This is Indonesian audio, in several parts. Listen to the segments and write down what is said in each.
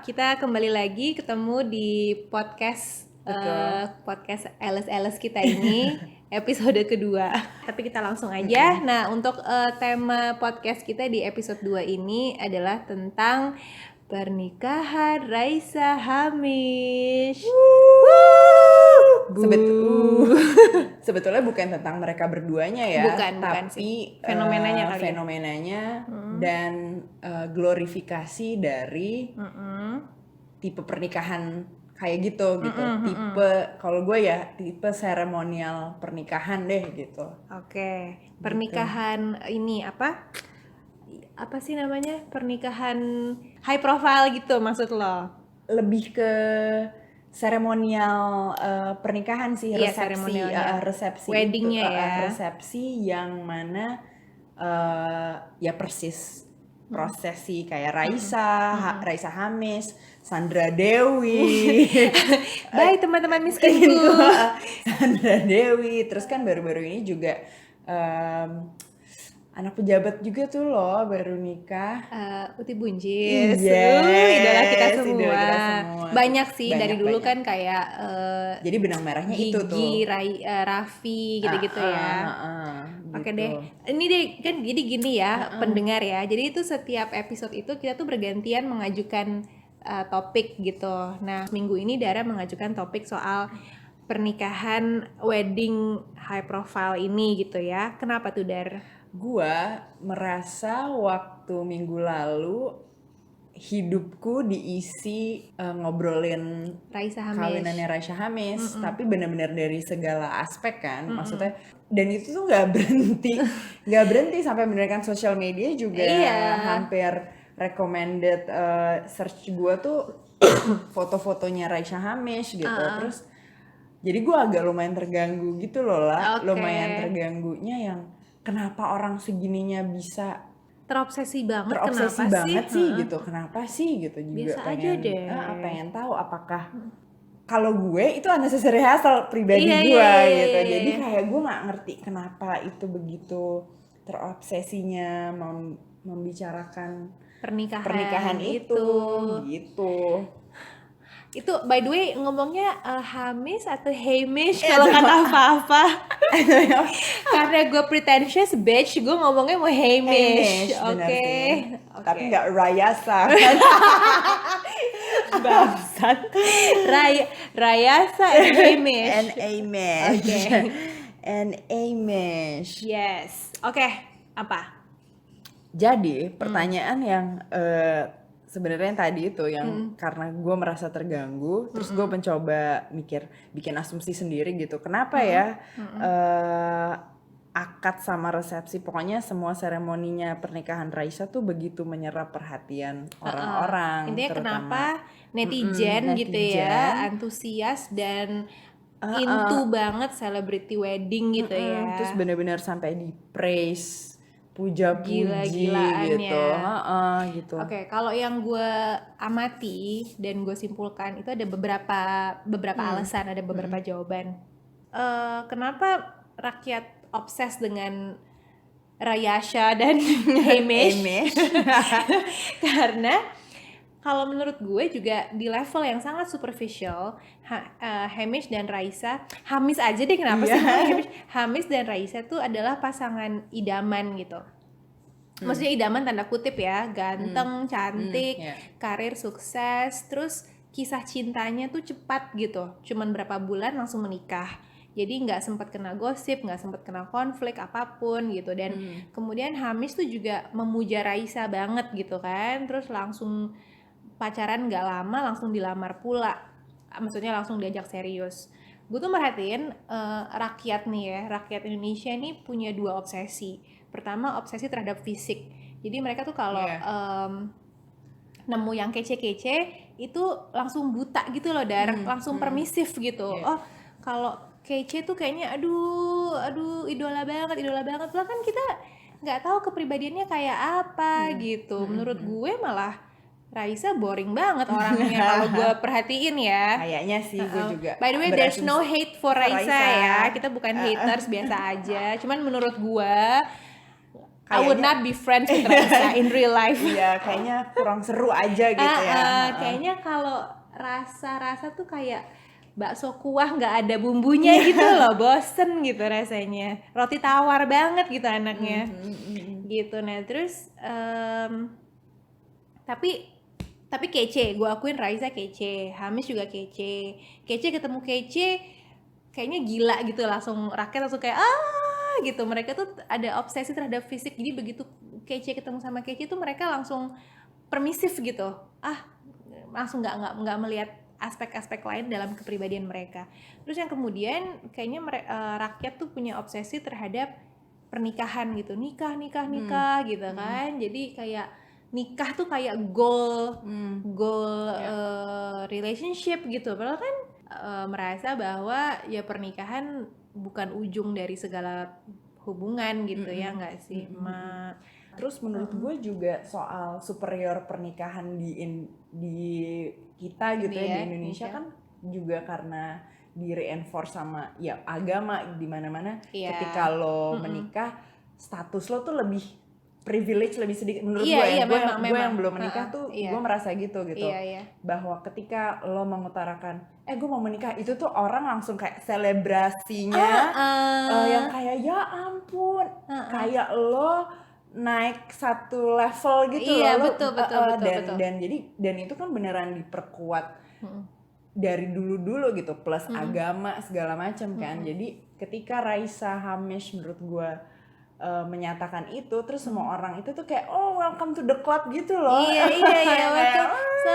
kita kembali lagi ketemu di podcast podcast LS kita ini episode kedua. Tapi kita langsung aja. Nah, untuk tema podcast kita di episode 2 ini adalah tentang pernikahan Raisa Hamish. Sebetulnya bukan tentang mereka berduanya ya, bukan tapi sih. Fenomenanya dan glorifikasi dari tipe pernikahan kayak gitu. Tipe kalau gue ya tipe seremonial pernikahan deh gitu. Oke. Pernikahan ini apa sih namanya? Pernikahan high profile gitu maksud lo? Lebih ke seremonial pernikahan sih, resepsi weddingnya itu, ya, resepsi yang mana ya persis prosesi kayak Raisa Hamish, Sandra Dewi, bye teman-teman miskinku, Sandra Dewi, terus kan baru-baru ini juga anak pejabat juga tuh loh baru nikah, Uti Buncis, idola kita semua. Banyak sih dari dulu kan kayak jadi benang merahnya Gigi, itu tuh Raffi gitu-gitu ya. Oke gitu. deh, ini deh kan jadi gini ya pendengar ya. Jadi itu setiap episode itu kita tuh bergantian mengajukan topik gitu. Nah minggu ini Dara mengajukan topik soal pernikahan wedding high profile ini gitu ya. Kenapa tuh Dar? Gua merasa waktu minggu lalu hidupku diisi ngobrolin kawinannya Raisa Hamish, tapi benar-benar dari segala aspek kan, maksudnya, dan itu tuh nggak berhenti sampai bener kan sosial media juga hampir recommended search gua tuh foto-fotonya Raisa Hamish gitu, terus jadi gua agak lumayan terganggu gitu loh lah, lumayan terganggunya yang kenapa orang segininya bisa terobsesi banget sih gitu, kenapa sih gitu, juga biasa aja deh. Pengen tahu apakah kalau gue itu unnecessary hassle pribadi gue gitu, jadi kayak gue nggak ngerti kenapa itu begitu terobsesinya membicarakan pernikahan itu gitu. Itu by the way ngomongnya Hamish atau Hamish kalau kata apa-apa. Karena gue pretentious bitch, gue ngomongnya mau Hamish. Oke. Tapi nggak Rayasa. Bangsat. Rayasa and Hamish. And Hamish. Yes. Oke. Apa? Jadi pertanyaan yang sebenarnya yang tadi itu yang karena gue merasa terganggu, terus gue mencoba bikin asumsi sendiri gitu. Kenapa ya akad sama resepsi, pokoknya semua seremoninya pernikahan Raisa tuh begitu menyerap perhatian orang-orang. Intinya kenapa netizen gitu ya, antusias dan into banget celebrity wedding gitu ya. Terus benar-benar sampai di praise, puja-puji gitu. Gitu. Oke, kalau yang gue amati dan gue simpulkan itu ada beberapa alasan, ada beberapa jawaban. Kenapa rakyat obses dengan Rayasa dan Hamish? Karena kalau menurut gue juga di level yang sangat superficial, Hamish dan Raisa, Hamish aja deh kenapa sih Hamish dan Raisa tuh adalah pasangan idaman gitu. Maksudnya idaman tanda kutip ya, ganteng, cantik, karir sukses, terus kisah cintanya tuh cepat gitu, cuman berapa bulan langsung menikah. Jadi nggak sempat kena gosip, nggak sempat kena konflik apapun gitu. Dan kemudian Hamish tuh juga memuja Raisa banget gitu kan, terus langsung pacaran nggak lama langsung dilamar pula, maksudnya langsung diajak serius. Gue tuh merhatiin rakyat Indonesia ini punya dua obsesi. Pertama obsesi terhadap fisik, jadi mereka tuh kalau nemu yang kece-kece itu langsung buta gitu loh, langsung permisif gitu. Oh kalau kece tuh kayaknya aduh idola banget lah kan kita nggak tahu kepribadiannya kayak apa gitu. Menurut gue malah Raisa boring banget orangnya kalau gue perhatiin ya. Kayaknya sih gue juga. By the way, there's no hate for Raisa ya. Kita bukan haters, biasa aja. Cuman menurut gue I would not be friends with Raisa in real life. Iya, kayaknya kurang seru aja gitu ya. Kayaknya kalau rasa tuh kayak bakso kuah nggak ada bumbunya gitu loh, bosen gitu rasanya. Roti tawar banget gitu anaknya. Gitu. Nah terus tapi kece, gue akuin Raisa kece, Hamis juga kece ketemu kece kayaknya gila gitu, langsung rakyat langsung kayak gitu. Mereka tuh ada obsesi terhadap fisik, jadi begitu kece ketemu sama kece tuh mereka langsung permisif gitu, langsung nggak melihat aspek-aspek lain dalam kepribadian mereka. Terus yang kemudian kayaknya rakyat tuh punya obsesi terhadap pernikahan gitu, nikah gitu kan. Jadi kayak nikah tuh kayak goal relationship gitu. Padahal kan merasa bahwa ya pernikahan bukan ujung dari segala hubungan gitu ya nggak sih, Mak? Terus menurut gue juga soal superior pernikahan di kita gitu ya, di Indonesia kan juga karena di reinforce sama ya agama di mana-mana. Ketika lo menikah, status lo tuh lebih privilege, lebih sedikit menurut gue ya. Gue yang belum menikah tuh gue merasa gitu. Bahwa ketika lo mengutarakan gue mau menikah, itu tuh orang langsung kayak selebrasinya yang kayak ya ampun, kayak lo naik satu level gitu loh. Betul. Dan itu kan beneran diperkuat dari dulu gitu, plus agama segala macam kan. Jadi ketika Raisa Hamis menurut gue menyatakan itu, terus semua orang itu tuh kayak welcome to the club gitu loh. Iya betul. So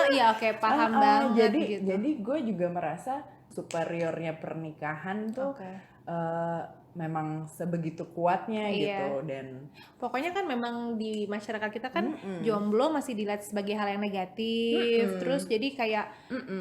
paham banget gitu. Jadi gue juga merasa superiornya pernikahan tuh memang sebegitu kuatnya gitu. Dan pokoknya kan memang di masyarakat kita kan jomblo masih dilihat sebagai hal yang negatif. Terus jadi kayak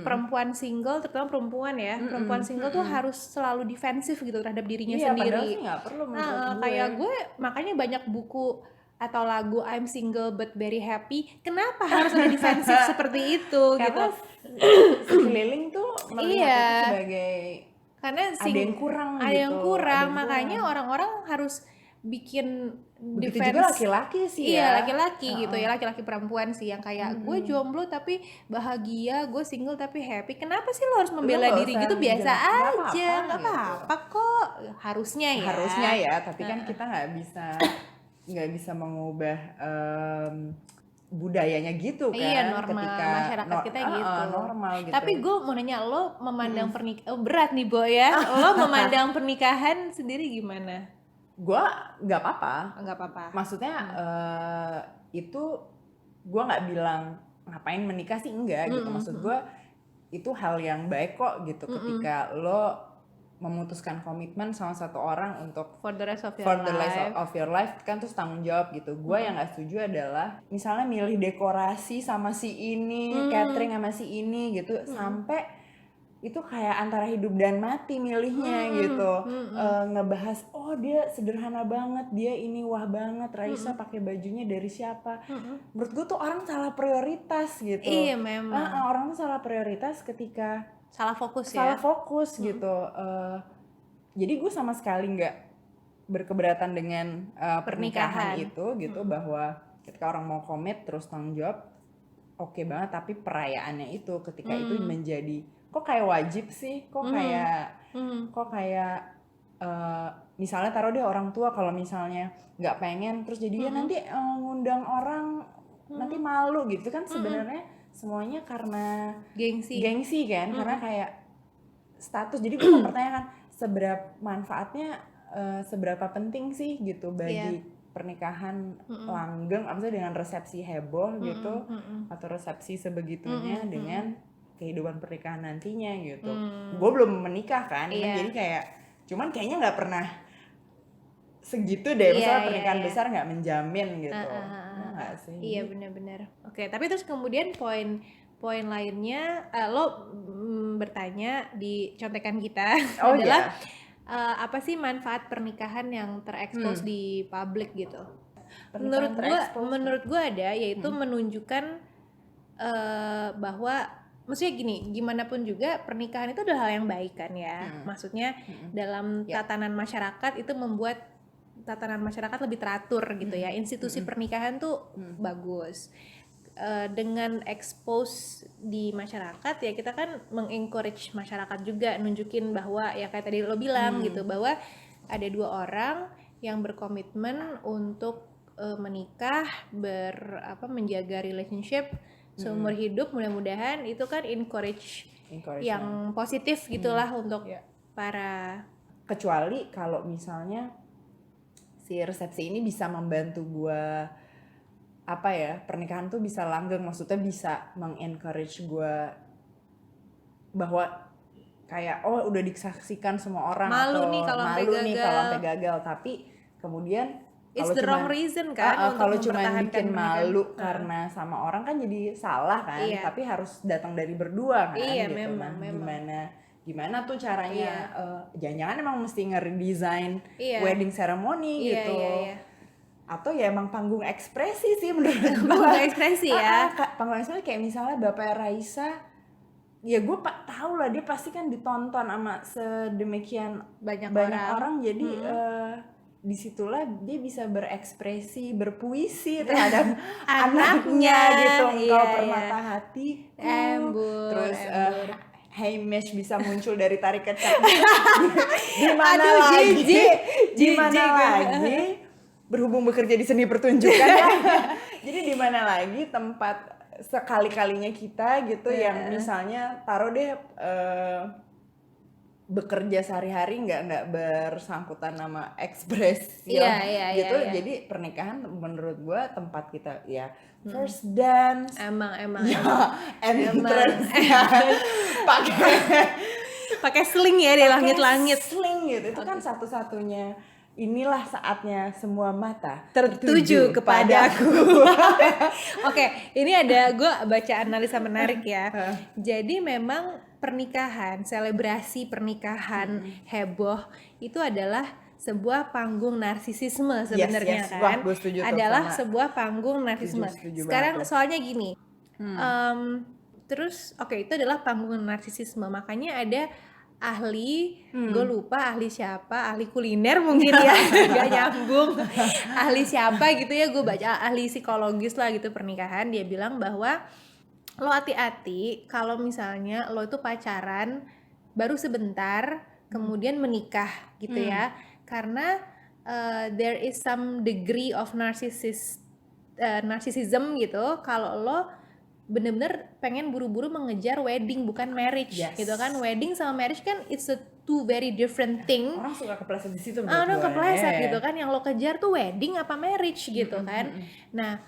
perempuan single, terutama perempuan single tuh harus selalu defensif gitu terhadap dirinya sendiri. Padahal sih nggak perlu menurut gue. Kayak gue makanya banyak buku atau lagu I'm single but very happy. Kenapa harus ada defensif seperti itu? Karena gitu. Sekeliling tuh melihat itu sebagai karena ada yang kurang, makanya orang-orang harus bikin begitu defense. Juga laki-laki sih laki-laki gitu ya, laki-laki perempuan sih yang kayak gue jomblo tapi bahagia, gue single tapi happy. Kenapa sih lo harus membela diri gitu? Biasa aja, nggak apa-apa kok. Harusnya ya, tapi kan kita nggak bisa mengubah budayanya gitu kan. Iya, normal ketika masyarakat kita gitu. Normal gitu. Tapi gue mau nanya, lo memandang pernikahan berat nih Bo ya. Lo memandang pernikahan sendiri gimana? Gue nggak apa-apa. Maksudnya itu gue nggak bilang ngapain menikah sih, enggak gitu. Maksud gue itu hal yang baik kok gitu. Ketika lo memutuskan komitmen sama satu orang untuk for the rest of your life kan, terus tanggung jawab gitu. Gue yang nggak setuju adalah misalnya milih dekorasi sama si ini, catering sama si ini gitu, sampai itu kayak antara hidup dan mati milihnya gitu. Ngebahas dia sederhana banget, dia ini wah banget, Raisa pakai bajunya dari siapa. Menurut gue tuh orang salah prioritas gitu. Iya memang. Orang tuh salah prioritas ketika salah fokus gitu. Jadi gue sama sekali nggak berkeberatan dengan pernikahan itu gitu. Bahwa ketika orang mau komit terus tanggung jawab oke banget, tapi perayaannya itu ketika itu menjadi kok kayak wajib sih, kok kayak misalnya taruh deh orang tua kalau misalnya nggak pengen terus jadi nanti ngundang orang nanti malu gitu kan. Sebenarnya semuanya karena gengsi kan, karena kayak status. Jadi gue mempertanyakan seberapa manfaatnya, seberapa penting sih gitu bagi pernikahan langgeng, maksudnya dengan resepsi heboh gitu, atau resepsi sebegitunya dengan kehidupan pernikahan nantinya gitu. Gue belum menikah kan, jadi kayak cuman kayaknya nggak pernah segitu deh, misalnya pernikahan besar nggak menjamin gitu. Iya benar-benar. Oke, tapi terus kemudian poin lainnya lo bertanya di contekan kita adalah apa sih manfaat pernikahan yang terekspos di publik gitu? Menurut gue ada, yaitu menunjukkan bahwa maksudnya gini, gimana pun juga pernikahan itu adalah hal yang baik kan ya. Maksudnya dalam tatanan masyarakat itu membuat tatanan masyarakat lebih teratur gitu ya. Institusi pernikahan tuh bagus. Dengan expose di masyarakat ya, kita kan mengencourage masyarakat juga, nunjukin bahwa ya kayak tadi lo bilang gitu, bahwa ada 2 orang yang berkomitmen untuk menikah, menjaga relationship seumur hidup. Mudah-mudahan itu kan encourage yang positif gitulah untuk para. Kecuali kalau misalnya si resepsi ini bisa membantu gue pernikahan tuh bisa langgeng, maksudnya bisa mengencourage gue bahwa kayak udah disaksikan semua orang, malu atau nih kalau sampai gagal, tapi kemudian it's the wrong reason kan kalau cuma bikin malu pernikahan. karena sama orang kan jadi salah kan. Tapi harus datang dari berdua kan. Iya, gitu. memang. Gimana tuh caranya? Jangan-jangan emang mesti ngeredesign wedding ceremony gitu. Atau ya emang panggung ekspresi sih menurut gue. Panggung ekspresi ya. Panggung ekspresi kayak misalnya Bapak Raisa, ya gue tahu lah dia pasti kan ditonton sama sedemikian banyak orang. Jadi disitulah dia bisa berekspresi, berpuisi terhadap anaknya gitu. Engkau permata hatiku. Terus Hamish bisa muncul dari tarik kecap. Di mana lagi? Berhubung bekerja di seni pertunjukan ya. Jadi di mana lagi tempat sekali-kalinya kita gitu yang misalnya taruh deh bekerja sehari-hari nggak bersangkutan sama ekspresi gitu. Jadi pernikahan menurut gue tempat kita ya first dance. Emang. Entrance. pakai sling ya di langit-langit. Sling gitu. Itu kan satu-satunya. Inilah saatnya semua mata tertuju kepadaku. Oke, ini ada gue baca analisa menarik ya. Jadi memang pernikahan, selebrasi pernikahan heboh itu adalah sebuah panggung narsisisme sebenarnya kan. Wah, setuju adalah sebuah panggung narsisisme. Sekarang soalnya gini. Terus itu adalah panggung narsisisme. Makanya ada ahli, gue lupa ahli siapa, ahli kuliner mungkin ya, gak nyambung, ahli siapa gitu ya, gue baca ahli psikologis lah gitu pernikahan, dia bilang bahwa lo hati-hati kalau misalnya lo itu pacaran baru sebentar kemudian menikah gitu ya, karena there is some degree of narcissism gitu kalau lo bener-bener pengen buru-buru mengejar wedding bukan marriage gitu kan. Wedding sama marriage kan it's a two very different thing. Orang suka kepleset di situ. Orang kepleset gitu kan, yang lo kejar tuh wedding apa marriage gitu kan. Nah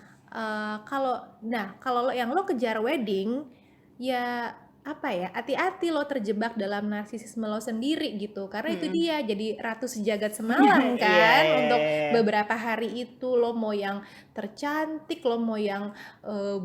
kalau yang lo kejar wedding ya hati-hati lo terjebak dalam narsisisme lo sendiri gitu, karena itu dia jadi ratu sejagat semalam kan. Untuk beberapa hari itu lo mau yang tercantik, lo mau yang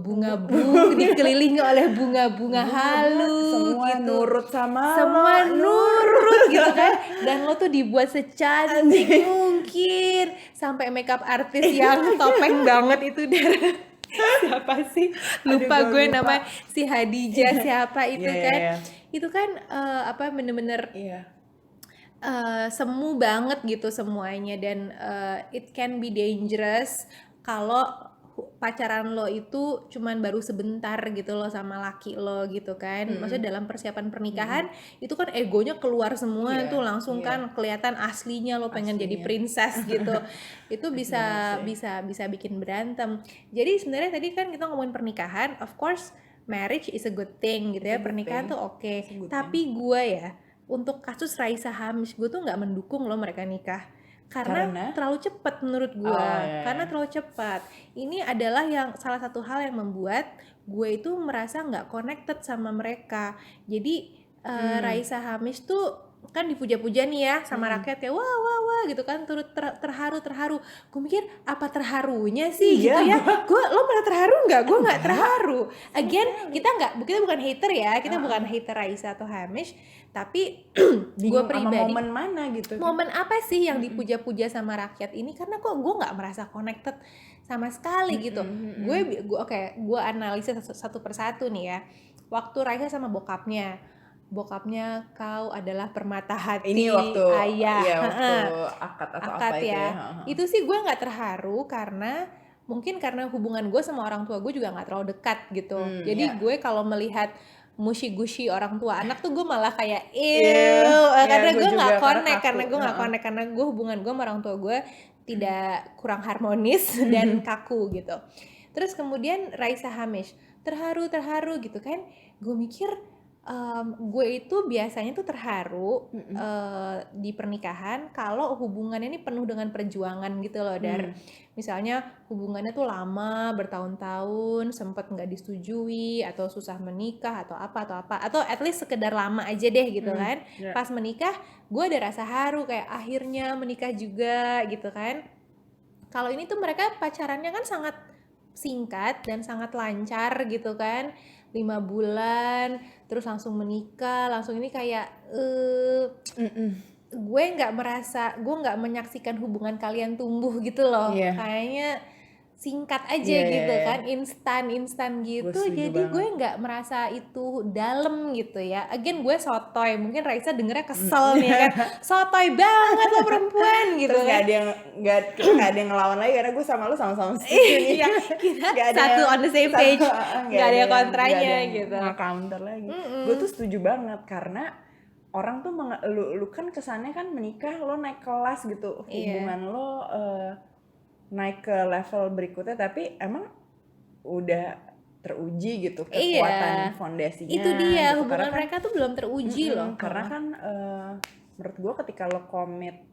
bunga-bunga dikelilingi oleh bunga-bunga halus, semua gitu. Nurut sama semua nurut gitu kan, dan lo tuh dibuat secantik mungkin, sampai makeup artis yang topeng banget itu dari siapa sih, lupa gue nama si Hadijah siapa itu kan. Itu kan bener-bener semu banget gitu semuanya, dan it can be dangerous kalau pacaran lo itu cuman baru sebentar gitu lo sama laki lo gitu kan. Maksudnya dalam persiapan pernikahan itu kan egonya keluar semua tuh langsung kan kelihatan aslinya lo pengen jadi princess gitu. Itu bisa bikin berantem. Jadi sebenarnya tadi kan kita ngomongin pernikahan, of course marriage is a good thing gitu ya, pernikahan tuh oke. Tapi gue ya untuk kasus Raisa Hamish, gue tuh nggak mendukung lo mereka nikah. Karena terlalu cepat menurut gue. Karena terlalu cepat. Ini adalah salah satu hal yang membuat gue itu merasa nggak connected sama mereka. Jadi Raisa Hamish tuh kan dipuja-puja nih ya sama rakyat kayak wah gitu kan, turut terharu. Gue mikir apa terharunya sih gitu ya. Lo malah terharu nggak? Gue nggak terharu. Again kita bukan hater ya, kita bukan hater Raisa atau Hamish, tapi gue pribadi momen mana gitu kan? Momen apa sih yang dipuja-puja sama rakyat ini, karena kok gue nggak merasa connected sama sekali gitu. Gue analisa satu persatu nih ya. Waktu Raisa sama bokapnya, bokapnya kau adalah permata hati ini waktu ayah. Ya waktu akad atau Akad apa itu ya. ya. Itu sih gue nggak terharu karena mungkin karena hubungan gue sama orang tua gue juga nggak terlalu dekat gitu. Jadi Ya. gue kalau melihat mushi-gushi orang tua anak tuh gue malah kayak gue karena gue juga, nggak karena connect, kaku. karena gue nggak connect, karena gue hubungan gue sama orang tua gue tidak kurang harmonis dan kaku gitu. Terus kemudian Raisa Hamish terharu gitu kan. Gue mikir gue itu biasanya tuh terharu di pernikahan kalau hubungannya ini penuh dengan perjuangan gitu loh, Dar. Misalnya hubungannya tuh lama, bertahun-tahun, sempat nggak disetujui atau susah menikah atau apa atau at least sekedar lama aja deh gitu kan. Pas menikah gue ada rasa haru kayak akhirnya menikah juga gitu kan. Kalau ini tuh mereka pacarannya kan sangat singkat dan sangat lancar gitu kan, 5 bulan terus langsung menikah, langsung ini kayak gue nggak menyaksikan hubungan kalian tumbuh gitu loh. Kayaknya singkat aja gitu kan, instan gitu. Jadi gue nggak merasa itu dalam gitu ya. Again gue sotoy, mungkin Raisa dengernya kesel nih kan, sotoy banget lo perempuan gitu. Terus kan nggak ada yang ngelawan lagi karena gue sama lo sama-sama setuju nih. Iya, kita satu on the same page, nggak ada kontranya gitu. Nggak counter lagi. Gue tuh setuju banget karena orang tuh lu kan kesannya kan menikah lo naik kelas gitu, hubungan lo naik ke level berikutnya, tapi emang udah teruji gitu kekuatan fondasinya. Itu dia gitu. hubungan mereka tuh belum teruji loh. Karena kan menurut gue ketika lo komit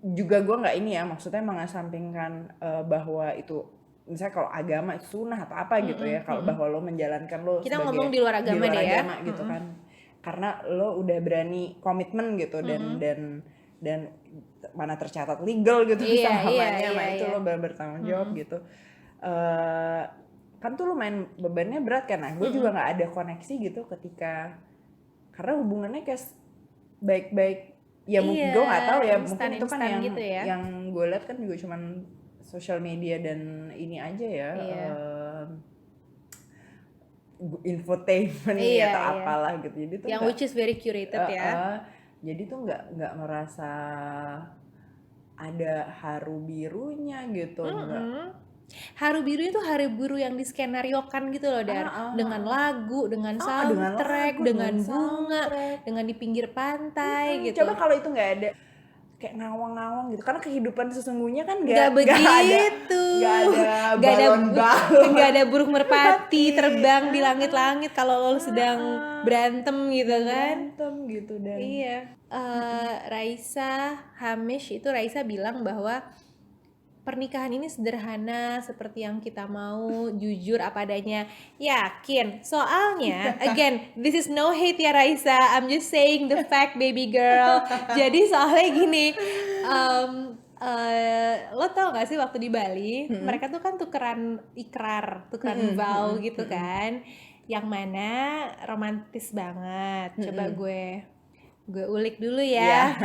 juga, gue nggak ini ya, maksudnya mengesampingkan bahwa itu misalnya kalau agama itu sunnah atau apa gitu ya, kalau bahwa lo menjalankan lo kita sebagai ngomong di luar agama deh ya gitu kan, karena lo udah berani komitmen gitu dan mana tercatat legal gitu sahamanya, itu lo bertanggung jawab gitu. Kan tuh lumayan bebannya berat kan. Nah gue juga nggak ada koneksi gitu ketika, karena hubungannya kayak baik-baik ya, gue nggak tahu ya, mungkin itu kan yang gitu ya. Yang gue lihat kan juga cuman sosial media dan ini aja ya, infotainment atau apalah gitu. Jadi tuh yang which is very curated ya. Jadi tuh nggak merasa ada haru birunya gitu. Haru biru itu haru biru yang diskenariokan gitu loh, Dar. Dengan lagu, dengan soundtrack, dengan bunga, dengan di pinggir pantai gitu. Coba kalau itu nggak ada kayak ngawang-ngawang gitu, karena kehidupan sesungguhnya kan nggak begitu, nggak ada burung merpati terbang di langit-langit kalau lo sedang berantem gitu kan. Dan Raisa Hamish itu, Raisa bilang bahwa pernikahan ini sederhana seperti yang kita mau, jujur apa adanya, yakin. Soalnya, again, this is no hate ya Raisa, I'm just saying the fact baby girl. Jadi soalnya gini, lo tau gak sih waktu di Bali, mereka tuh kan tukeran vow gitu kan, yang mana romantis banget. Coba gue ulik dulu ya.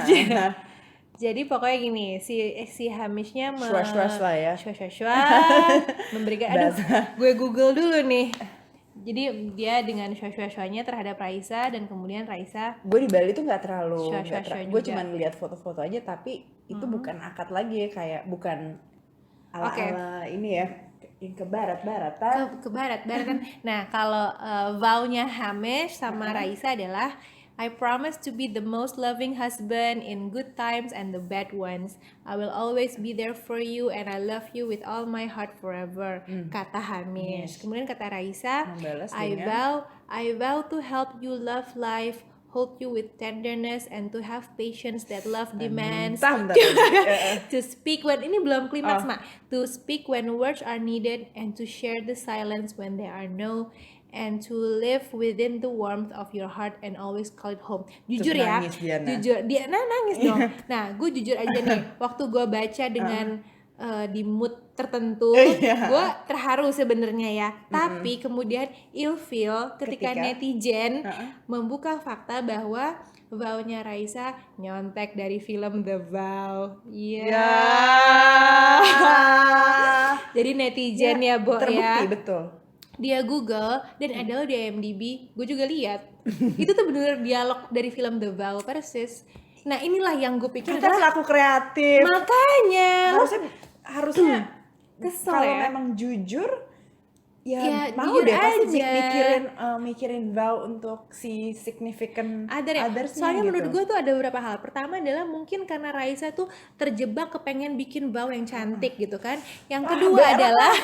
Jadi pokoknya gini, si Hamishnya memberikan, gue Google dulu nih. Jadi dia dengan shwa-shwa-shwanya terhadap Raisa, dan kemudian Raisa, gue di Bali tuh nggak terlalu, gue cuma lihat foto-foto aja, tapi itu bukan akad lagi, kayak bukan ala ini ya, yang ke barat-baratan. Ke barat-baratan. Nah kalau vow-nya Hamish sama Raisa adalah, I promise to be the most loving husband in good times and the bad ones. I will always be there for you and I love you with all my heart forever. Kata Hamish. Kemudian kata Raisa, I vow to help you love life, hold you with tenderness, and to have patience that love demands. To speak when, ini belum klimaks mak. To speak when words are needed and to share the silence when there are no. And to live within the warmth of your heart and always call it home. Jujur ya, jujur dia nangis dong. Nah, gue jujur aja nih, waktu gue baca dengan di mood tertentu, gue terharu sebenarnya ya. Tapi kemudian ilfeel ketika netizen membuka fakta bahwa vow-nya Raisa nyontek dari film The Vow. Jadi netizen ya, Bo, terbukti, ya. betul. dia Google dan ada di IMDb, gue juga lihat. Itu tuh bener dialog dari film The Vow persis. Nah inilah yang gue pikir kita pelaku kreatif. Makanya harusnya kesel kalau ya. memang jujur ya mau jujur deh pasti aja. mikirin vow untuk si significant others-nya soalnya gitu. Menurut gue tuh ada beberapa hal. Pertama adalah mungkin karena Raisa tuh terjebak kepengen bikin vow yang cantik gitu kan. Yang kedua adalah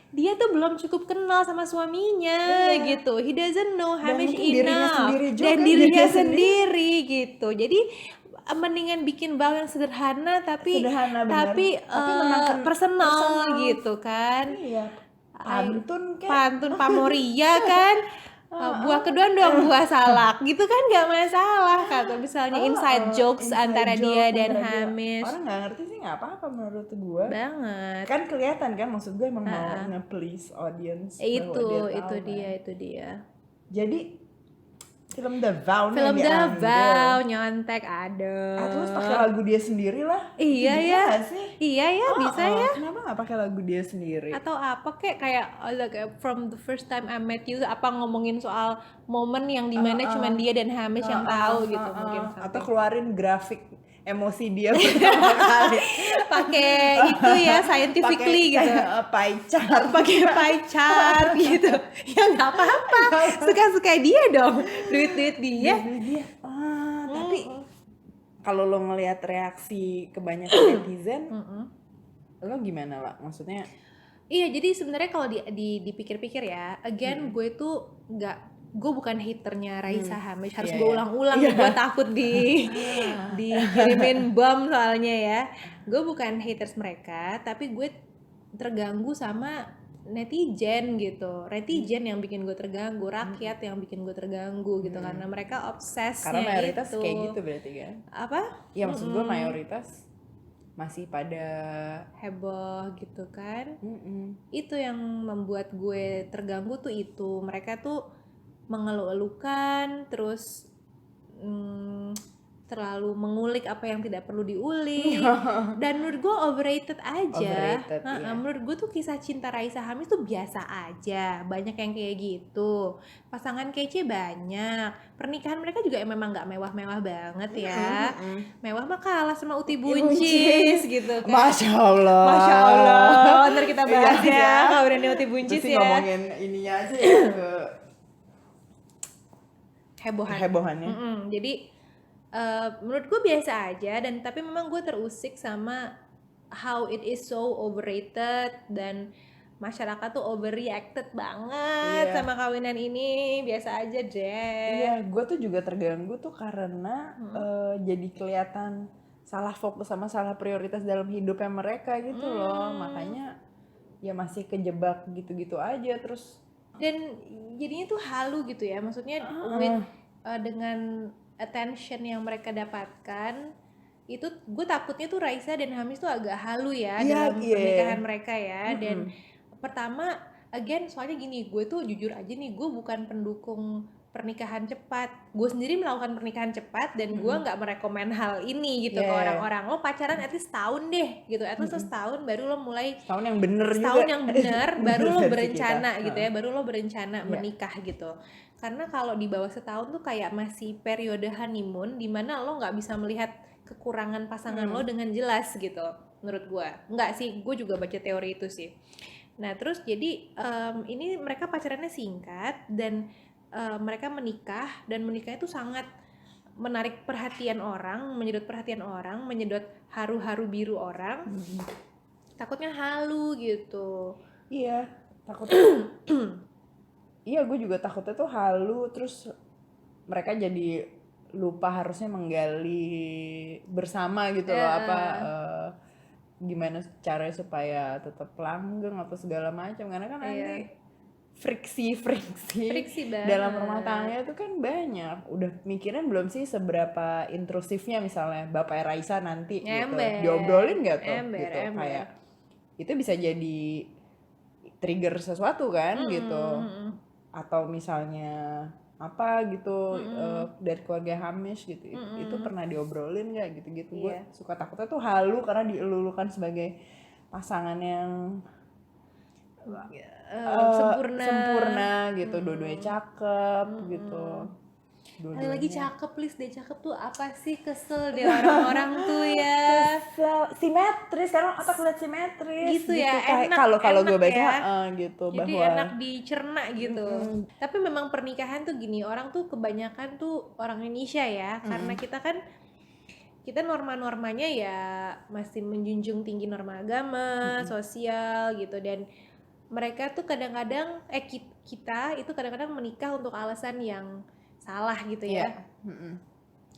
dia tuh belum cukup kenal sama suaminya gitu. He doesn't know Hamish enough dan dirinya sendiri gitu. Jadi mendingan bikin vow yang sederhana tapi personal gitu kan. Iya. Pantun pamoria kan. Buah kedua dong, buah salak gitu kan, nggak masalah kata misalnya inside jokes antara dia dan Hamish. Orang nggak ngerti sih nggak apa-apa menurut gue banget kan, kelihatan kan, maksud gue emang mau nge-please audience. Itu dia. Jadi film The Vow nyontek ada. Terus pakai lagu dia sendiri lah. Iya ya bisa ya. Kenapa nggak pakai lagu dia sendiri? Atau apa kayak from the first time I met you, apa ngomongin soal momen yang dimana cuman dia dan Hamish yang tahu gitu mungkin. Atau keluarin grafik emosi dia pertama kali pakai itu ya scientifically gitu, pakai pie chart gitu. Ya nggak apa-apa, suka dia dong, duit dia. Tapi kalau lo ngelihat reaksi kebanyakan netizen, lo gimana lah, maksudnya? Iya, jadi sebenarnya kalau dipikir-pikir ya, again gue tuh gue bukan haternya Raisa Hamish, harus gue ulang-ulang nih, gue takut dikirimin bom soalnya ya. Gue bukan haters mereka, tapi gue terganggu sama netizen gitu. Netizen yang bikin gue terganggu, rakyat yang bikin gue terganggu gitu, karena mereka obsesnya. Karena mayoritas kayak gitu berarti kan? Apa? Ya maksud gue mayoritas masih pada heboh gitu kan. Itu yang membuat gue terganggu tuh itu. Mereka tuh mengeluh-elukan, terus terlalu mengulik apa yang tidak perlu diulik. Dan menurut gue overrated aja. Menurut gue tuh kisah cinta Raisa Hamish tuh biasa aja. Banyak yang kayak gitu. Pasangan kece banyak. Pernikahan mereka juga memang gak mewah-mewah banget ya. Mewah mah kalah sama Uti Buncis gitu kan. Masya Allah. Ntar kita bahas ya kalau udah Uti Buncis ya. Ngomongin ininya aja ya ke hebohannya. Jadi menurut gue biasa aja, dan tapi memang gue terusik sama how it is so overrated dan masyarakat tuh overreacted banget sama kawinan ini. Biasa aja deh. Iya, gue tuh juga terganggu tuh karena jadi kelihatan salah fokus sama salah prioritas dalam hidupnya mereka gitu loh. Makanya ya masih kejebak gitu-gitu aja terus. Dan jadinya tuh halu gitu ya, maksudnya dengan attention yang mereka dapatkan itu, gue takutnya tuh Raisa dan Hamish tuh agak halu ya dalam pernikahan mereka ya. Dan pertama, again soalnya gini, gue tuh jujur aja nih, gue bukan pendukung pernikahan cepat. Gue sendiri melakukan pernikahan cepat dan gue nggak merekomen hal ini gitu ke orang-orang. Lo pacaran at least setahun deh gitu, at least setahun baru lo mulai setahun yang bener baru lo berencana gitu ya, baru lo berencana menikah gitu. Karena kalau di bawah setahun tuh kayak masih periode honeymoon, dimana lo nggak bisa melihat kekurangan pasangan lo dengan jelas gitu. Menurut gue nggak sih, gue juga baca teori itu sih. Nah terus jadi ini mereka pacarannya singkat dan mereka menikah, dan menikahnya tuh sangat menarik perhatian orang, menyedot perhatian orang, menyedot haru-haru biru orang. Takutnya halu gitu. Iya, takutnya. Iya, gue juga takutnya tuh halu, terus mereka jadi lupa harusnya menggali bersama gitu loh, gimana caranya supaya tetap langgeng atau segala macam, karena kan nanti friksi dalam rumah tangga itu kan banyak. Udah mikirin belum sih seberapa intrusifnya misalnya Bapak Raisa nanti gitu, diobrolin nggak tuh gitu, kayak itu bisa jadi trigger sesuatu kan gitu. Atau misalnya apa gitu dari keluarga Hamish gitu, itu pernah diobrolin nggak gitu-gitu. Gue suka takutnya tuh halu karena dielulukan sebagai pasangan yang sempurna gitu, dua-duanya cakep gitu. Ada lagi cakep, please deh, cakep tuh apa sih, kesel deh orang-orang tuh ya. Kesel, simetris, sekarang otak lihat simetris gitu ya, enak kalau gue baca ya. gitu. Jadi bahwa enak dicerna gitu. Tapi memang pernikahan tuh gini, orang tuh kebanyakan tuh orang Indonesia ya, karena kita norma-normanya ya masih menjunjung tinggi norma agama, sosial gitu, dan mereka tuh kadang-kadang kita itu kadang-kadang menikah untuk alasan yang salah gitu ya.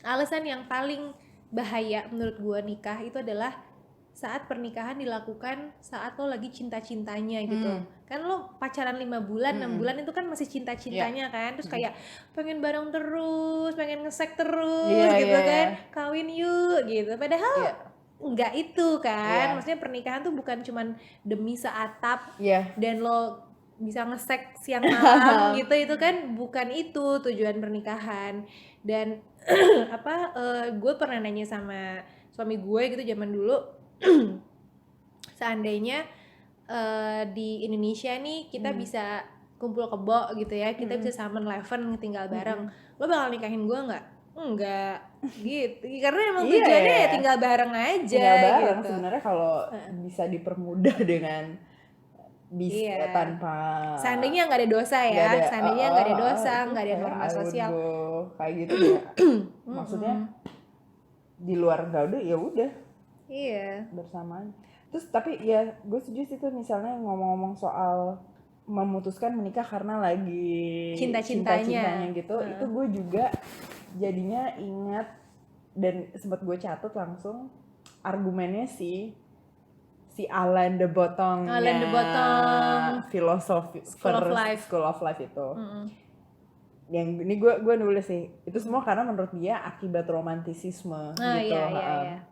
Alasan yang paling bahaya menurut gue nikah itu adalah saat pernikahan dilakukan saat lo lagi cinta-cintanya gitu. Kan lo pacaran 5 bulan, 6 bulan itu kan masih cinta-cintanya kan. Terus kayak pengen bareng terus, pengen ngesek terus gitu kan. Kawin yuk gitu. Padahal enggak itu kan. Maksudnya pernikahan tuh bukan cuman demi seatap dan lo bisa ngesek siang malam gitu, itu kan bukan itu tujuan pernikahan. Dan gue pernah nanya sama suami gue gitu zaman dulu, seandainya di Indonesia nih kita bisa kumpul kebo gitu ya, kita bisa summon 11 tinggal bareng, lo bakal nikahin gue nggak? Enggak gitu, karena emang tujuannya ya tinggal bareng aja. Tinggal bareng gitu. Sebenarnya kalau bisa dipermudah dengan tanpa seandainya nggak ada dosa ya, seandainya nggak ada dosa, nggak ada norma sosial kayak gitu ya. Maksudnya di luar nggak udah ya udah bersamaan. Terus tapi ya gue setuju sih tuh, misalnya ngomong-ngomong soal memutuskan menikah karena lagi cinta-cintanya gitu, itu gue juga jadinya ingat dan sempat gue catat langsung argumennya si Alain de Bottonnya, filosofi School of Life itu. Yang ini gue nulis sih, itu semua karena menurut dia akibat romantisisme gitu.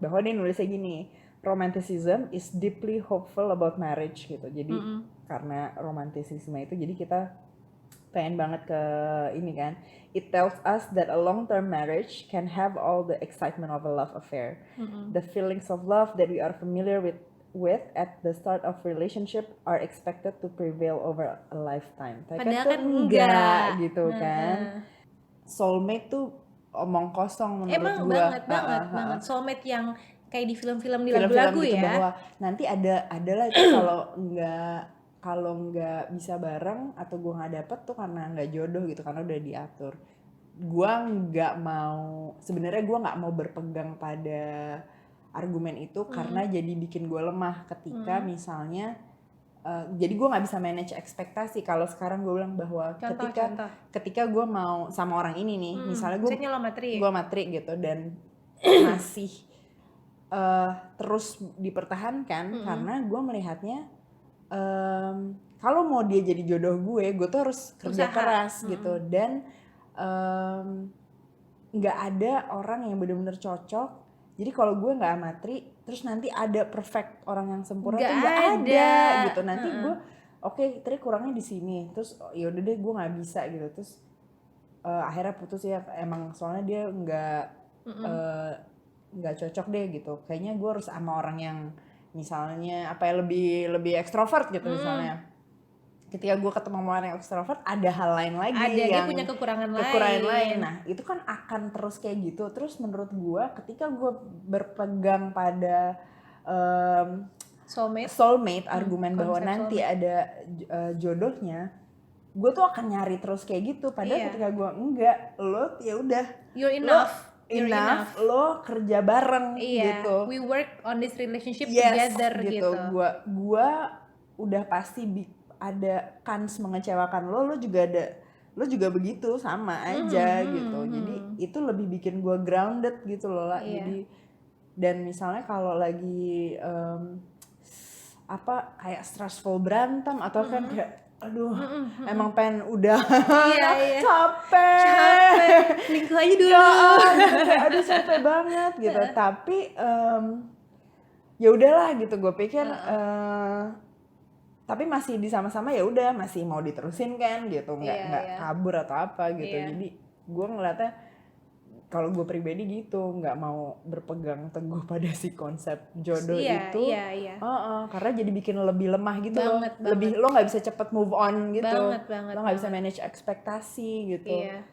Bahwa dia nulisnya gini, romanticism is deeply hopeful about marriage gitu. Jadi karena romantisisme itu, jadi kita pengen banget ke ini kan, it tells us that a long-term marriage can have all the excitement of a love affair, the feelings of love that we are familiar with at the start of relationship are expected to prevail over a lifetime. Padahal kan enggak gitu kan. Soulmate tuh omong kosong menurut emang gue. banget soulmate yang kayak di film-film di lagu-lagu gitu, ya, bahwa nanti adalah itu kalau nggak bisa bareng atau gue nggak dapet tuh karena nggak jodoh gitu, karena udah diatur. Gue nggak mau, sebenarnya gue nggak mau berpegang pada argumen itu karena jadi bikin gue lemah ketika misalnya jadi gue nggak bisa manage ekspektasi. Kalau sekarang gue bilang bahwa ketika gue mau sama orang ini nih, misalnya gue matri gitu dan masih terus dipertahankan karena gue melihatnya kalau mau dia jadi jodoh gue tuh harus kerja keras gitu, dan nggak ada orang yang benar-benar cocok. Jadi kalau gue nggak amatri, terus nanti ada perfect orang yang sempurna, tuh nggak ada gitu. Nanti gue terus kurangnya di sini, terus yaudah deh gue nggak bisa gitu. Terus akhirnya putus ya, emang soalnya dia nggak cocok deh gitu. Kayaknya gue harus sama orang yang misalnya lebih ekstrovert gitu misalnya. Ketika gue ketemu sama orang yang ekstrovert, ada hal lain lagi, dia punya kekurangan lain. Nah itu kan akan terus kayak gitu. Terus menurut gue ketika gue berpegang pada soulmate argumen bahwa nanti ada jodohnya, gue tuh akan nyari terus kayak gitu. Padahal ketika gue enggak, lo ya udah, you're enough, lo kerja bareng gitu. We work on this relationship together gitu. Gue udah pasti ada kans mengecewakan lo juga begitu, sama aja gitu. Jadi itu lebih bikin gue grounded gitu loh lah. Jadi dan misalnya kalau lagi kayak stressful berantem atau kan kayak aduh emang pengen udah capek lingkuh aja dulu kayak aduh capek banget gitu. Tapi ya udahlah gitu, gue pikir tapi masih di sama-sama, ya udah masih mau diterusin kan gitu, nggak kabur atau apa gitu. Jadi gue ngeliatnya kalau gue pribadi gitu, nggak mau berpegang teguh pada si konsep jodoh itu. Iya. Karena jadi bikin lebih lemah gitu banget. Lebih lo nggak bisa cepet move on gitu. Banget. Lo nggak bisa manage ekspektasi gitu. Iya.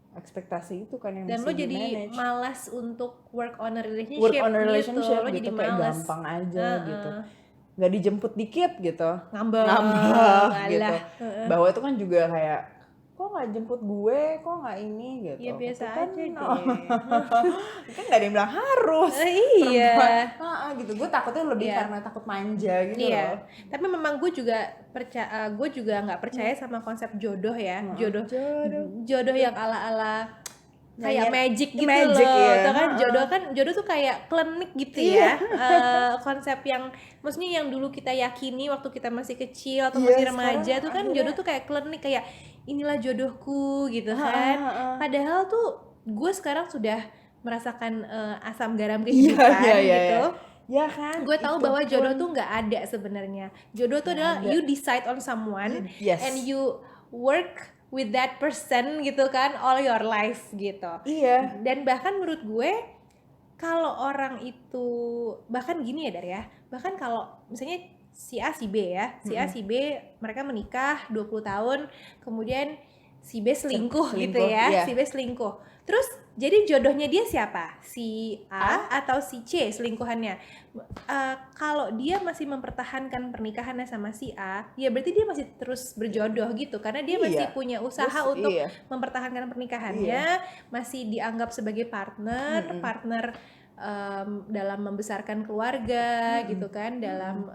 Ekspektasi itu kan yang dan mesti lo jadi di-manage. malas untuk work on a relationship gitu. Lo jadi kayak malas. gampang aja gitu. Nggak dijemput dikit gitu. Ngambek gitu. Bahwa itu kan juga kayak, kok nggak jemput gue, kok nggak ini gitu. Ya biasa kan, aja deh. Kan nggak ada yang bilang harus. Iya. Gitu. Gue takutnya lebih karena takut manja gitu loh. Tapi memang gue juga nggak percaya sama konsep jodoh ya. Jodoh yang ala-ala kayak magic gitu loh. Iya. kan jodoh tuh kayak klinik gitu ya. Konsep yang maksudnya yang dulu kita yakini waktu kita masih kecil atau masih remaja tuh kan jodoh tuh kayak klinik, kayak inilah jodohku gitu kan. Padahal tuh gue sekarang sudah merasakan asam garam kehidupan gitu. Ya kan, gue tahu bahwa jodoh tuh nggak ada sebenarnya. Jodoh tuh adalah you decide on someone and you work with that person gitu kan all your life gitu. Iya. Dan bahkan menurut gue kalau orang itu bahkan gini ya Dar ya, bahkan kalau misalnya si A si B ya, si A si B mereka menikah 20 tahun, kemudian si B selingkuh gitu ya, si B selingkuh. Terus jadi jodohnya dia siapa? Si A atau si C selingkuhannya? Kalau dia masih mempertahankan pernikahannya sama si A, ya berarti dia masih terus berjodoh gitu, karena dia masih punya usaha untuk mempertahankan pernikahannya, masih dianggap sebagai partner dalam membesarkan keluarga gitu kan, dalam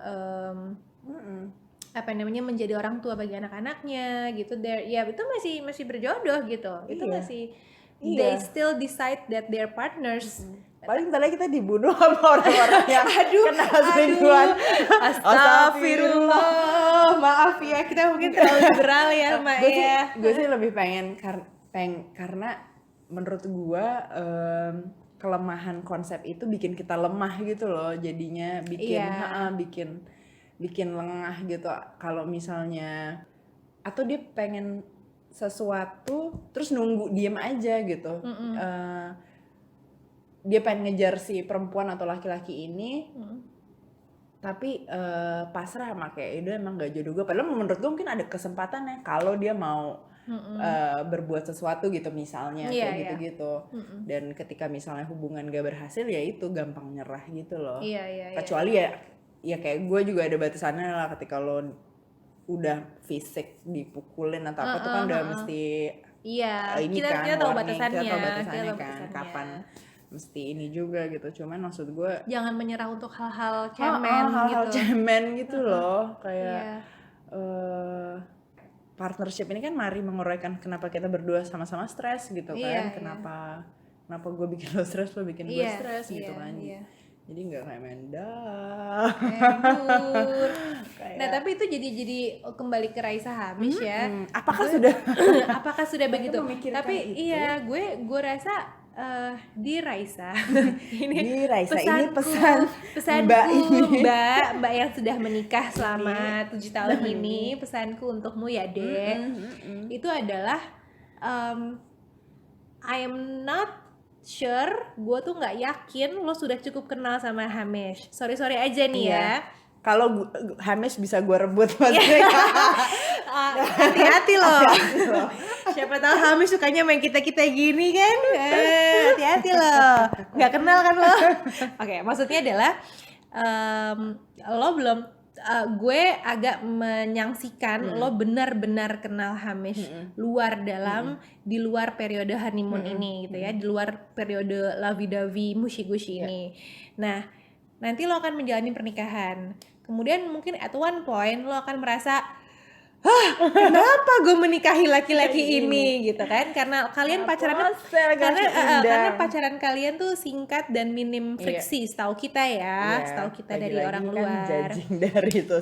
menjadi orang tua bagi anak-anaknya gitu. Ya itu masih berjodoh gitu. Itu masih they still decide that they're partners. Paling tadi kita dibunuh sama orang-orang yang kena selingkuhan. Astagfirullah, maaf ya, kita mungkin terlalu liberal ya Mbak ya. Gue sih lebih pengen karena menurut gue kelemahan konsep itu bikin kita lemah gitu loh, jadinya bikin lengah gitu. Kalau misalnya atau dia pengen sesuatu terus nunggu diem aja gitu. Dia pengen ngejar si perempuan atau laki-laki ini, tapi pasrah sama kayak itu emang gak jodoh gue. Padahal menurut gue mungkin ada kesempatan ya kalau dia mau berbuat sesuatu gitu misalnya kayak gitu-gitu. Dan ketika misalnya hubungan gak berhasil, ya itu gampang nyerah gitu loh. Kecuali ya kayak gue juga ada batasannya lah, ketika lo udah fisik dipukulin atau apa tuh kan udah mesti ini kita tahu batasannya kan kapan mesti ini juga gitu. Cuman maksud gue jangan menyerah untuk hal-hal cemen gitu loh, kayak partnership ini kan mari menguraikan kenapa kita berdua sama-sama stres gitu kan. Kenapa gue bikin lo stres, lo bikin gue stres gitu kan. Jadi nggak kayak mendah. Nah tapi itu jadi kembali ke Raisa Hamis ya. Apakah sudah begitu? Tapi itu? gue rasa di Raisa ini pesanku Mbak yang sudah menikah selama 7 tahun ini, pesanku untukmu ya Dek, itu adalah I am not sure, gue tuh nggak yakin lo sudah cukup kenal sama Hamis. Sorry aja nih ya. Kalau Hamis bisa gue rebut maksudnya. Hati-hati loh. Siapa tahu Hamis sukanya main kita gini kan. Hati-hati loh. Nggak kenal kan lo. Oke, maksudnya adalah lo belum. Gue agak menyangsikan lo benar-benar kenal Hamis di luar periode honeymoon ini gitu ya, di luar periode lovey-dovey mushy-gushy ini. Nah, nanti lo akan menjalani pernikahan. Kemudian mungkin at one point lo akan merasa, kenapa gue menikahi laki-laki ini gitu kan? Karena kalian pacaran karena pacaran kalian tuh singkat dan minim friksi setahu kita ya, setahu kita dari orang luar.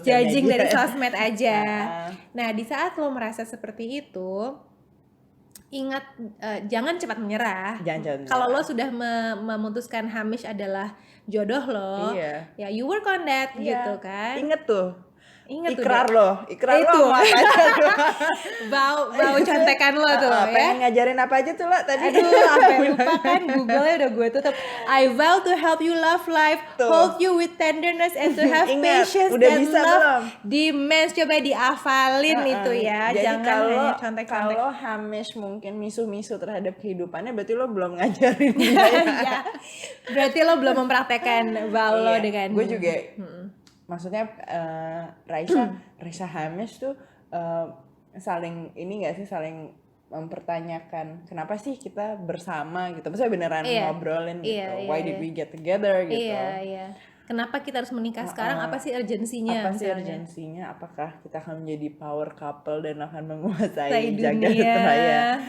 Judging dari sosmed aja. Nah, di saat lo merasa seperti itu, ingat jangan cepat menyerah. Kalau lo sudah memutuskan Hamis adalah jodoh lo, ya you work on that gitu kan. Ingat tuh, Ingat ikrar tuh lo mau apa aja tuh. bau contekan lo tuh ya. Pengen ngajarin apa aja tuh lo tadi. Aduh, sampai lupa kan, Google-nya udah gue tutup. I vow to help you love life, hold you with tenderness, and to have Ingat, patience udah and bisa love belum? demands. Coba dihafalin itu ya. Jadi Jangan hanya contek-contek. kalau Hamish mungkin misu-misu terhadap kehidupannya, berarti lo belum ngajarin dia ya. Iya. Berarti lo belum mempraktekkan vow lo dengan. Gue juga maksudnya Raisa Hamish tuh saling ini nggak sih, saling mempertanyakan kenapa sih kita bersama gitu, maksudnya beneran ngobrolin gitu, why did we get together gitu. Iya. Kenapa kita harus menikah sekarang? Apa sih urgensinya? Apa sih urgensinya? Apakah kita akan menjadi power couple dan akan menguasai jagat raya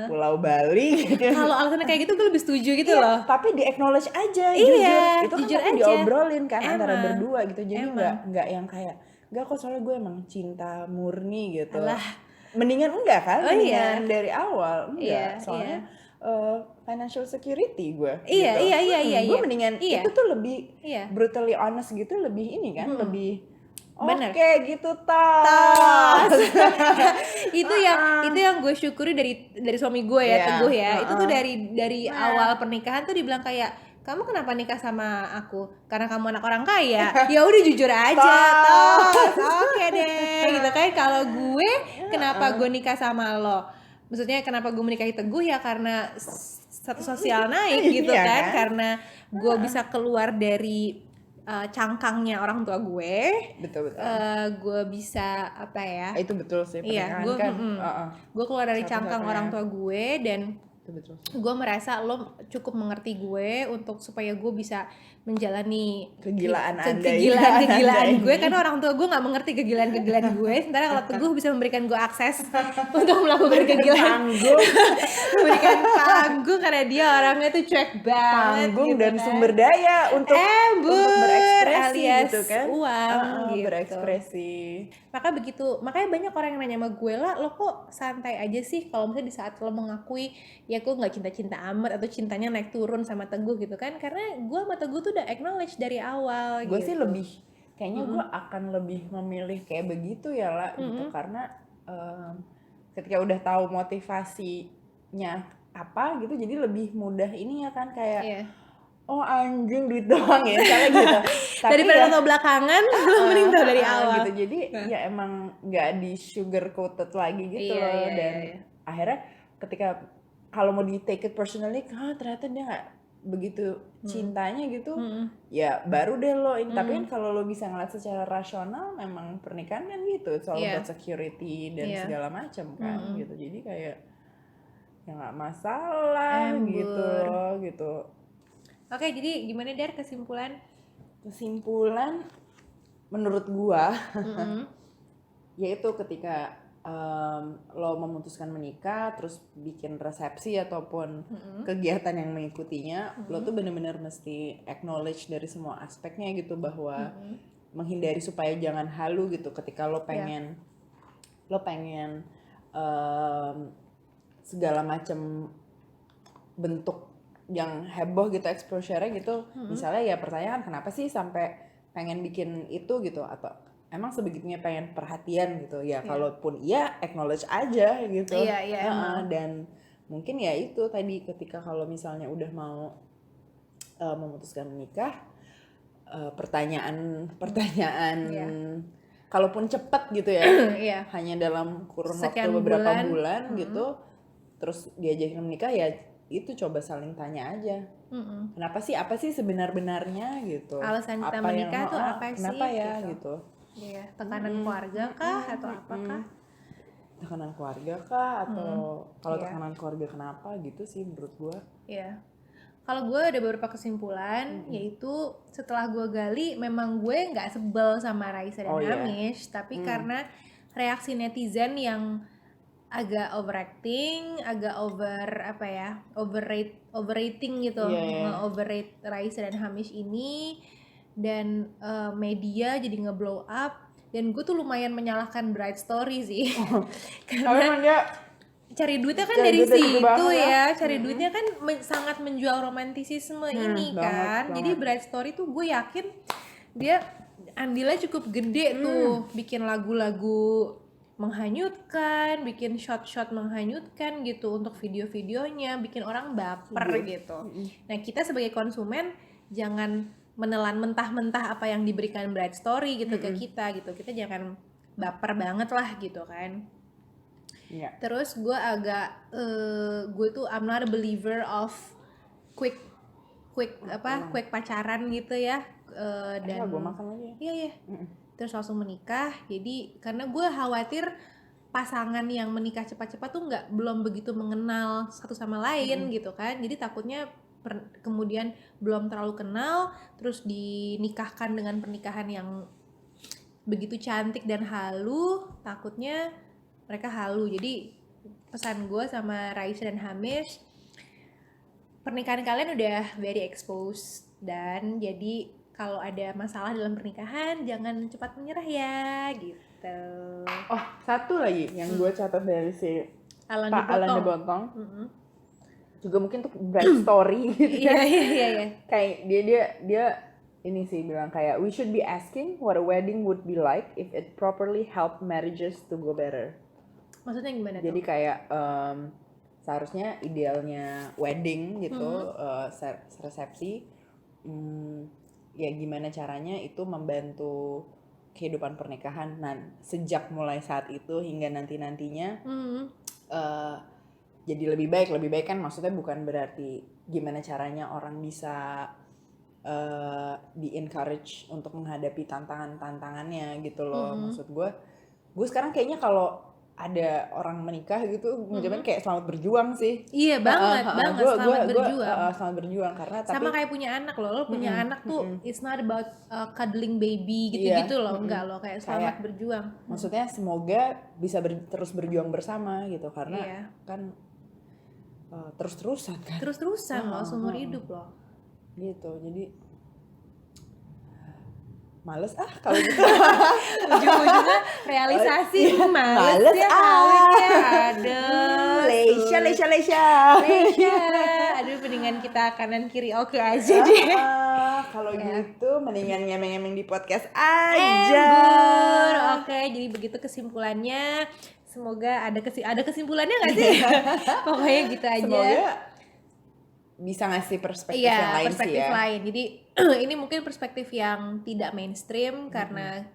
Pulau Bali? Gitu. Kalau alasannya kayak gitu, gue lebih setuju gitu loh. Tapi di acknowledge aja, Iya, itu jujur kan aja. diobrolin kan antara berdua gitu, jadi nggak yang kayak nggak kok soalnya gue emang cinta murni gitu. Alah. Mendingan enggak kan? Mendingan dari awal enggak, soalnya financial security gue. Iya. Gue mendingan itu tuh lebih brutally honest gitu, lebih ini kan, lebih oke gitu tas. itu yang gue syukuri dari suami gue ya, Teguh ya. Itu tuh dari awal pernikahan tuh dibilang kayak, kamu kenapa nikah sama aku? Karena kamu anak orang kaya. Ya udah jujur aja, oke deh, gitu kan. Kalau gue, kenapa gue nikah sama lo? Maksudnya kenapa gue menikahi Teguh ya karena status sosial naik gitu kan. Karena gue bisa keluar dari cangkangnya orang tua gue. Betul. Gue bisa apa ya? Itu betul sih, pernikahan kan. Gue keluar dari cangkang orang tua gue dan betul. Gue merasa lo cukup mengerti gue untuk supaya gue bisa menjalani kegilaan gue, karena orang tua gue nggak mengerti kegilaan gue. Sementara kalau Teguh bisa memberikan gue akses untuk melakukan kegilaan memberikan panggung karena dia orangnya tuh cuek banget, panggung gitu dan kan. Sumber daya untuk berekspresi alias gitu kan, uang gitu. berekspresi. Makanya banyak orang yang nanya sama gue, lah lo kok santai aja sih kalau misalnya di saat lo mengakui ya gue nggak cinta-cinta amat atau cintanya naik turun sama Teguh gitu kan, karena gue sama Teguh tuh udah acknowledge dari awal. Gue gitu. sih lebih kayaknya gue akan lebih memilih kayak begitu ya lah gitu, karena ketika udah tahu motivasinya apa gitu, jadi lebih mudah ini ya kan, kayak oh anjing duit doang ya misalnya gitu. Tapi daripada lo belakangan lo mending tahu dari awal gitu. Jadi ya emang nggak di sugar coated lagi gitu dan akhirnya ketika kalau mau di take it personally, ternyata dia nggak begitu cintanya gitu, ya baru deh lo ini. Tapi kan kalau lo bisa ngeliat secara rasional, memang pernikahan kan gitu, soal buat security dan segala macam kan gitu. Jadi kayak ya nggak masalah gitu loh gitu. Oke, jadi gimana Dar kesimpulan menurut gua yaitu ketika lo memutuskan menikah terus bikin resepsi ataupun kegiatan yang mengikutinya, lo tuh benar-benar mesti acknowledge dari semua aspeknya gitu, bahwa menghindari supaya jangan halu gitu ketika lo pengen segala macam bentuk yang heboh gitu, exposure-nya gitu. Misalnya ya pertanyaan kenapa sih sampai pengen bikin itu gitu, atau emang sebegitunya pengen perhatian gitu ya. Kalaupun iya acknowledge aja gitu. Dan mungkin ya itu tadi, ketika kalau misalnya udah mau memutuskan menikah, pertanyaan kalaupun cepet gitu ya hanya dalam kurun sekian waktu beberapa bulan gitu, terus diajakin menikah, ya itu coba saling tanya aja. Kenapa sih, apa sih sebenar-benarnya gitu, alasan kita menikah tuh apa sih, kenapa ya gitu. Iya, tekanan keluarga kah atau apakah? Tekanan keluarga kah atau kalau tekanan keluarga kenapa gitu sih menurut gue. Iya. Kalau gue ada beberapa kesimpulan, yaitu setelah gue gali, memang gue nggak sebel sama Raisa dan Hamish, tapi karena reaksi netizen yang agak overacting, agak overrating gitu, overrate Raisa dan Hamish ini. Dan media jadi nge-blow up, dan gue tuh lumayan menyalahkan Bright Story sih. Karena dia cari duitnya kan dari situ ya, cari duitnya kan sangat menjual romantisisme ini kan. Jadi Bright Story tuh gue yakin dia andilnya cukup gede tuh, bikin lagu-lagu menghanyutkan, bikin shot-shot menghanyutkan gitu untuk video-videonya, bikin orang baper gitu. Nah kita sebagai konsumen jangan menelan mentah-mentah apa yang diberikan Bright Story gitu ke kita gitu. Kita jangan baper banget lah gitu kan. Terus gue agak gue tuh I'm not a believer of quick pacaran gitu ya. Dan gue makan lagi. Iya. Terus langsung menikah. Jadi karena gue khawatir pasangan yang menikah cepat-cepat tuh belum begitu mengenal satu sama lain gitu kan. Jadi takutnya kemudian belum terlalu kenal terus dinikahkan dengan pernikahan yang begitu cantik dan halu, takutnya mereka halu. Jadi pesan gue sama Raisa dan Hamish, pernikahan kalian udah very exposed, dan jadi kalau ada masalah dalam pernikahan jangan cepat menyerah ya gitu. Oh, satu lagi yang gue catat dari si Pak Alain de Botton. Juga mungkin untuk Bright Story gitu kan. Iya. Kayak dia ini sih bilang kayak we should be asking what a wedding would be like if it properly helped marriages to go better. Maksudnya gimana tuh? Jadi kayak seharusnya idealnya wedding gitu, resepsi, ya gimana caranya itu membantu kehidupan pernikahan. Nah, sejak mulai saat itu hingga nantinya jadi lebih baik kan, maksudnya bukan berarti gimana caranya orang bisa di-encourage untuk menghadapi tantangannya gitu loh. Maksud gue sekarang kayaknya kalau ada orang menikah gitu, ngucapin kayak selamat berjuang sih. Iya banget, selamat berjuang. Selamat berjuang karena sama kayak punya anak lo punya anak tuh it's not about cuddling baby gitu-gitu loh, enggak lo kayak selamat berjuang. Maksudnya semoga bisa terus berjuang bersama gitu, karena kan terus-terusan kan. Terus-terusan lo seumur hidup lo. Gitu, jadi males kalau gitu. Ujung-ujungnya realisasi males ya kawinnya. Aduh, Leisha. Aduh, mendingan kita kanan kiri oke aja deh. Kalau gitu mendingan ngemeng-ngemeng di podcast aja. Oke, jadi begitu kesimpulannya. Semoga ada kesimpulannya nggak sih? Pokoknya gitu aja. Semoga bisa ngasih perspektif yang lain perspektif sih ya. lain. Jadi ini mungkin perspektif yang tidak mainstream karena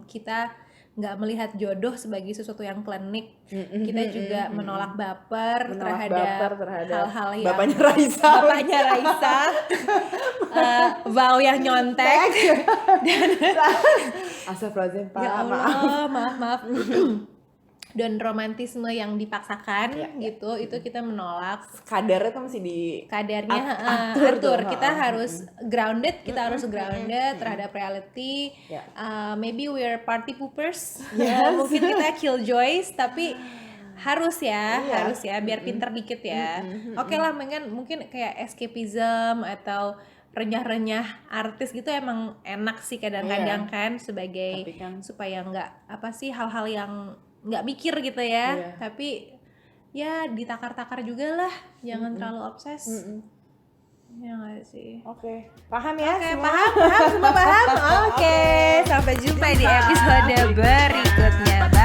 kita nggak melihat jodoh sebagai sesuatu yang klinik. Kita juga menolak baper terhadap hal-hal yang bapaknya Raisa. Vow yang nyontek dan Astagfirullahaladzim, Pak. Ya Allah, maaf. Dan romantisme yang dipaksakan gitu, itu kita menolak. Kadarnya tuh mesti kadarnya atur. Kita harus grounded, terhadap reality. Maybe we're party poopers. Mungkin kita killjoys, tapi harus ya biar pinter dikit ya. Oke lah, mungkin kayak escapism atau renyah-renyah artis gitu emang enak sih kadang-kadang kan, sebagai supaya nggak hal-hal yang nggak mikir gitu ya. Tapi ya ditakar-takar juga lah, jangan terlalu obses. Ya nggak sih? Oke. Paham ya? Paham, semua paham. Oke, sampai jumpa di episode berikutnya.